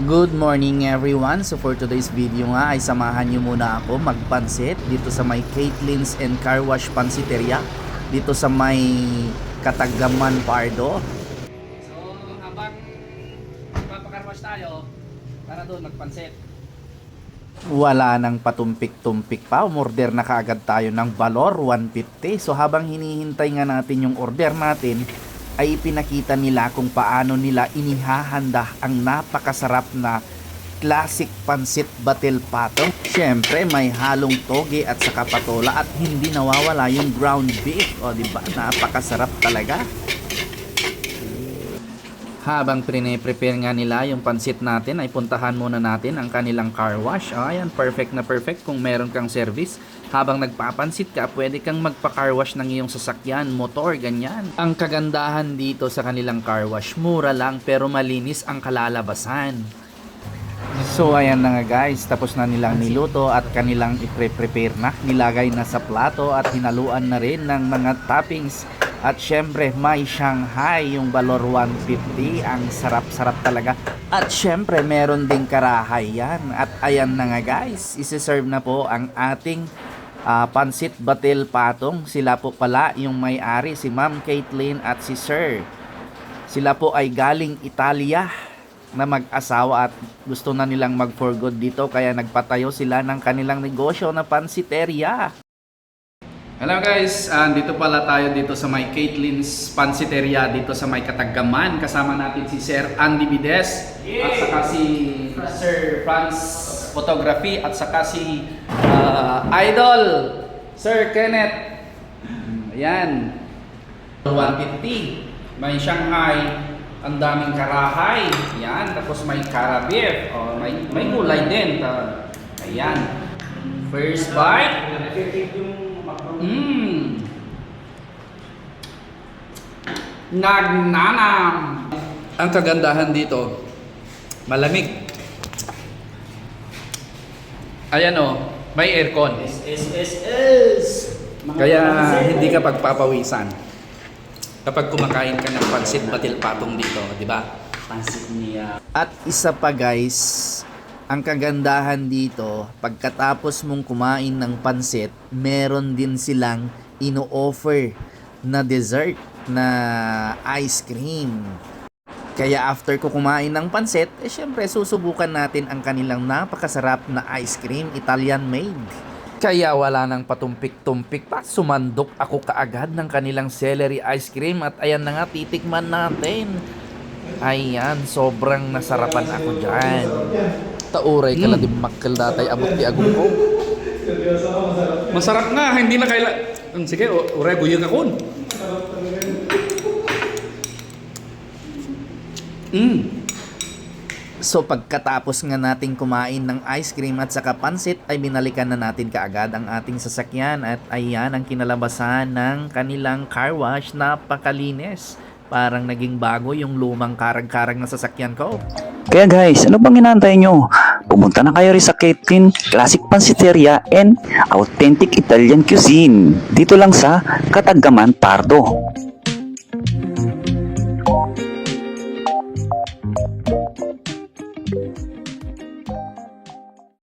Good morning everyone. So for today's video nga ay samahan nyo muna ako magpansit dito sa may Caitlin's and Car Wash Pansiteria dito sa may Katagaman, Pardo. So habang papakarwash tayo, tara doon magpansit. Wala nang patumpik-tumpik pa, umorder na kaagad tayo ng Valor 150. So habang hinihintay nga natin yung order natin, ay ipinakita nila kung paano nila inihahanda ang napakasarap na classic pansit batil patong. Siyempre may halong toge at saka patola at hindi nawawala yung ground beef. O diba, napakasarap talaga. Habang prepare nga nila yung pansit natin, ay puntahan muna natin ang kanilang car wash. Ayan, perfect na perfect kung meron kang service. Habang nagpapansit ka, pwede kang magpa-car wash ng iyong sasakyan, motor, ganyan. Ang kagandahan dito sa kanilang car wash, mura lang pero malinis ang kalalabasan. So ayan na nga guys, tapos na nilang niluto at kanilang i-prepare na. Nilagay na sa plato at hinaluan na rin ng mga toppings. At syempre may Shanghai, yung Valor 150, ang sarap-sarap talaga. At syempre meron ding karahay yan. At ayan na nga guys, isi-serve na po ang ating pansit batil patong. Sila po pala yung may-ari, si Ma'am Caitlin at si Sir. Sila po ay galing Italia na mag-asawa at gusto na nilang mag-for good dito, kaya nagpatayo sila ng kanilang negosyo na pansiteria. Hello guys, dito pala tayo dito sa may Caitlin's Pansiteria dito sa may Katagaman. Kasama natin si Sir Andy Bides at saka si Sir Franz Photography at saka si Idol Sir Kenneth. Ayan, 150. May Shanghai, ang daming karahay. Ayan, tapos may karabif. May gulay din. Ayan, first bite. Nagnanam. Ang kagandahan dito, malamig. Ayan may aircon. Kaya hindi ka pagpapawisan kapag kumakain ka ng pansit batil patong dito, di ba? Pansit niya. At isa pa guys, ang kagandahan dito, pagkatapos mong kumain ng pansit, meron din silang ino-offer na dessert na ice cream. Kaya after ko kumain ng pansit, syempre susubukan natin ang kanilang napakasarap na ice cream, Italian made. Kaya wala nang patumpik-tumpik pa, sumandok ako kaagad ng kanilang celery ice cream at ayan na nga, titikman natin. Ayan, sobrang nasarapan ako dyan. Tauray ka lang din makkel datay abot di agong ko. Masarap nga, hindi na kailan. Sige, uray buyang akon. So pagkatapos nga nating kumain ng ice cream at saka pansit, ay binalikan na natin kaagad ang ating sasakyan at ayan ang kinalabasan ng kanilang car wash. Napakalinis. Parang naging bago yung lumang karag-karag na sasakyan ko. Kaya guys, ano bang inaantay nyo? Pumunta na kayo rin sa Caitlin Classic Pansiteria and Authentic Italian Cuisine. Dito lang sa Katagaman, Pardo.